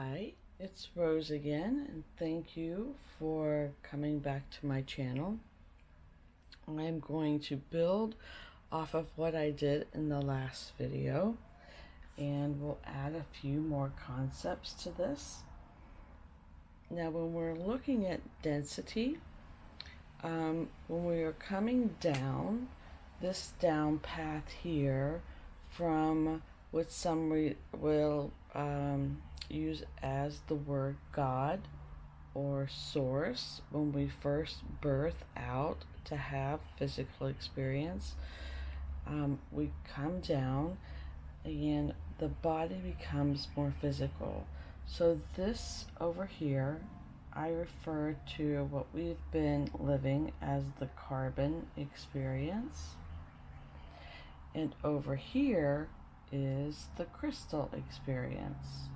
Hi, it's Rose again, and thank you for coming back to my channel. I'm going to build off of what I did in the last video, and we'll add a few more concepts to this. Now, when we're looking at density, when we are coming down this down path here from what some will use as the word God or source when we first birth out to have physical experience, we come down and the body becomes more physical. So this over here, I refer to what we've been living as the carbon experience. And over here is the crystal experience.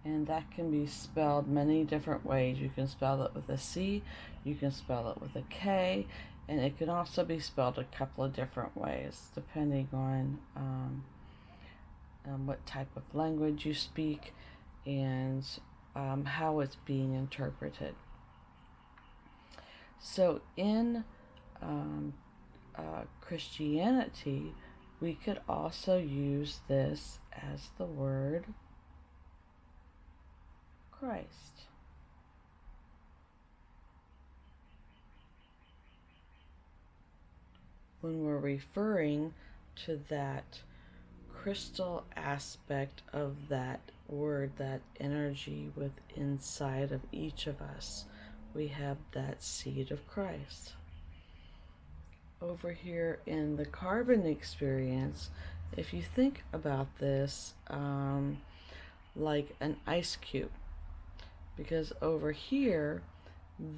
And that can be spelled many different ways. You can spell it with a C, you can spell it with a K, and it can also be spelled a couple of different ways depending on what type of language you speak and how it's being interpreted. So in Christianity, we could also use this as the word Christ. When we're referring to that crystal aspect of that word, that energy with inside of each of us, we have that seed of Christ. Over here in the carbon experience, if you think about this like an ice cube, because over here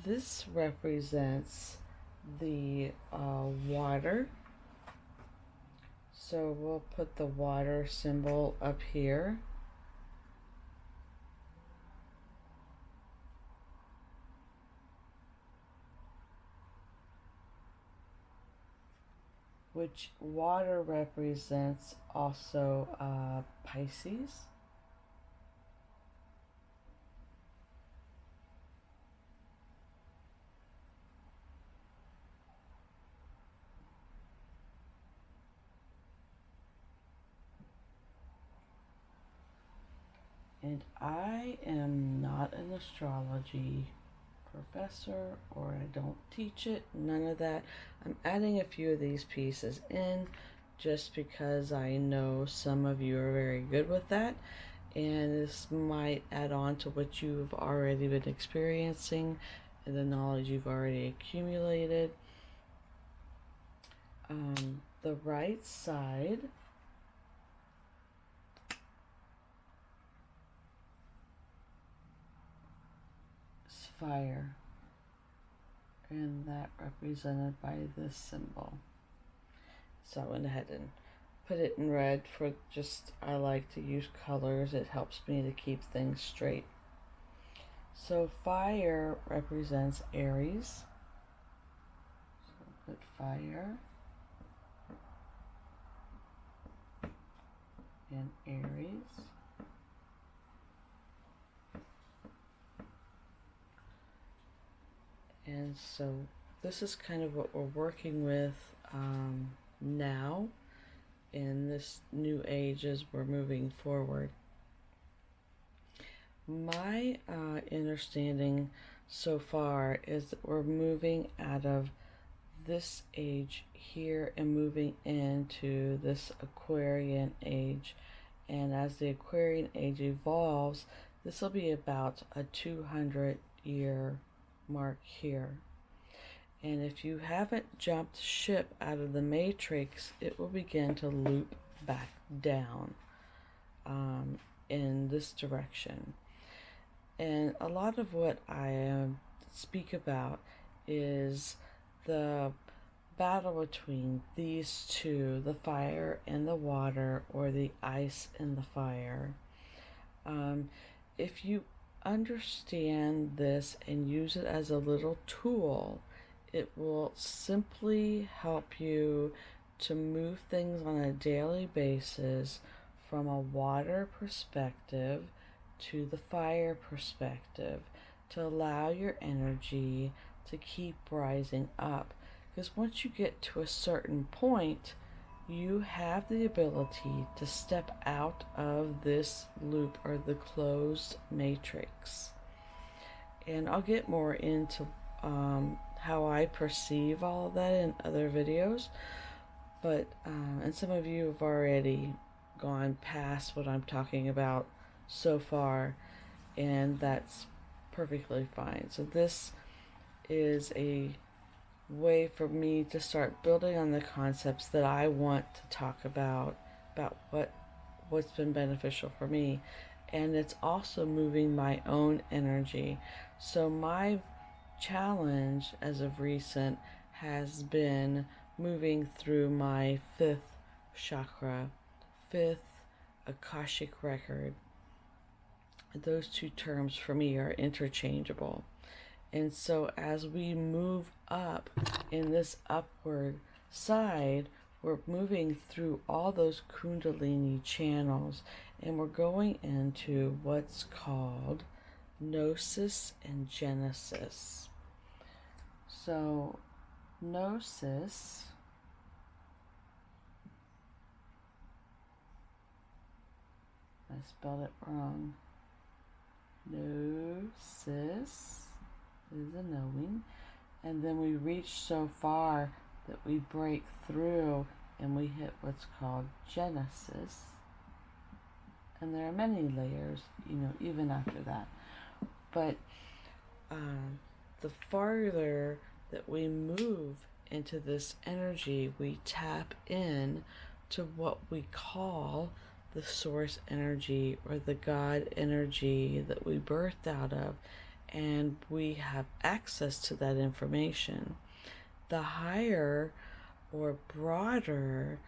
this represents the water, so we'll put the water symbol up here. Which water represents also Pisces. And I am not an astrology professor, or I don't teach it, none of that. I'm adding a few of these pieces in just because I know some of you are very good with that, and this might add on to what you've already been experiencing and the knowledge you've already accumulated. The right side is fire, and that represented by this symbol. So I went ahead and put it in red for just, I like to use colors. It helps me to keep things straight. So fire represents Aries. So put fire and Aries. And so this is kind of what we're working with now in this new age as we're moving forward. My understanding so far is that we're moving out of this age here and moving into this Aquarian age. And as the Aquarian age evolves, this will be about a 200-year mark here. And if you haven't jumped ship out of the matrix, it will begin to loop back down in this direction. And a lot of what I speak about is the battle between these two, the fire and the water, or the ice and the fire. If you understand this and use it as a little tool, it will simply help you to move things on a daily basis from a water perspective to the fire perspective to allow your energy to keep rising up. Because once you get to a certain point, you have the ability to step out of this loop or the closed matrix. And I'll get more into how I perceive all of that in other videos. But, and some of you have already gone past what I'm talking about so far, and that's perfectly fine. So this is a way for me to start building on the concepts that I want to talk about what's been beneficial for me. And it's also moving my own energy. So my challenge as of recent has been moving through my 5th chakra, 5th Akashic record. Those two terms for me are interchangeable. And so as we move up in this upward side, we're moving through all those Kundalini channels, and we're going into what's called Gnosis and Genesis. So Gnosis I spelled it wrong. Gnosis is a knowing, and then we reach so far that we break through and we hit what's called Genesis. And there are many layers, even after that. But the farther that we move into this energy, we tap in to what we call the source energy or the God energy that we birthed out of, and we have access to that information. The higher or broader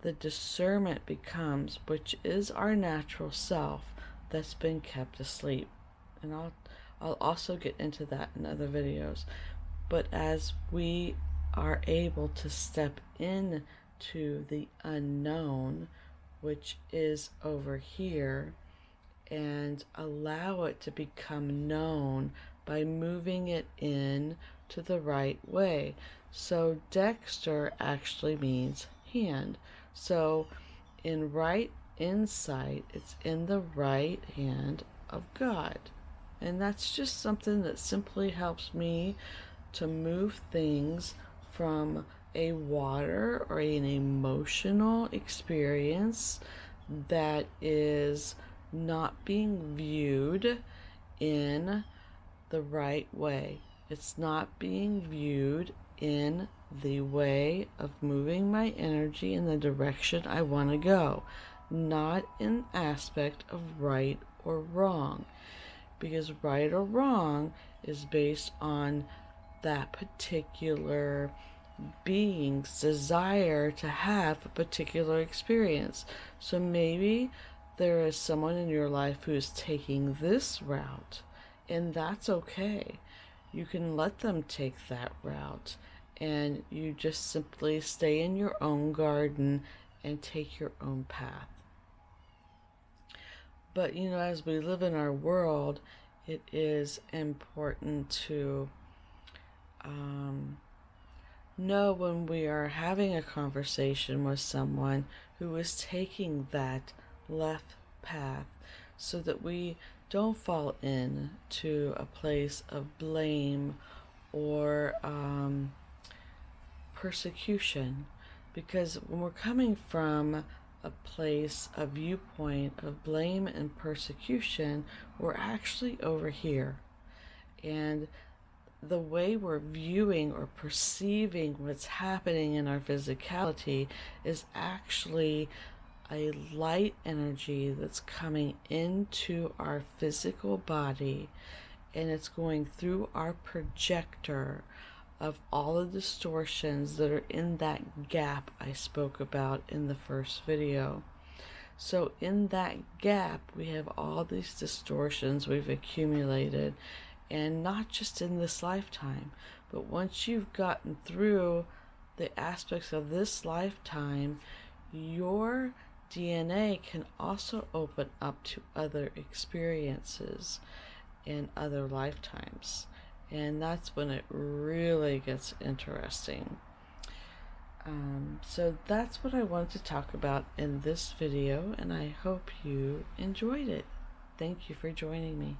the discernment becomes, which is our natural self that's been kept asleep. And I'll also get into that in other videos. But as we are able to step in to the unknown, which is over here, and allow it to become known by moving it in to the right way. So Dexter actually means hand. So in right insight, it's in the right hand of God. And that's just something that simply helps me to move things from a water or an emotional experience that is not being viewed in the right way. It's not being viewed in the way of moving my energy in the direction I want to go, not in aspect of right or wrong, because right or wrong is based on that particular being's desire to have a particular experience. So maybe there is someone in your life who's taking this route, and that's okay. You can let them take that route, and you just simply stay in your own garden and take your own path. But as we live in our world, it is important to know when we are having a conversation with someone who is taking that left path, so that we don't fall into a place of blame or persecution. Because when we're coming from a place, a viewpoint of blame and persecution, we're actually over here. And the way we're viewing or perceiving what's happening in our physicality is actually a light energy that's coming into our physical body, and it's going through our projector of all the distortions that are in that gap I spoke about in the first video. So in that gap, we have all these distortions we've accumulated, and not just in this lifetime, but once you've gotten through the aspects of this lifetime, your DNA can also open up to other experiences in other lifetimes. And that's when it really gets interesting. So that's what I wanted to talk about in this video, and I hope you enjoyed it. Thank you for joining me.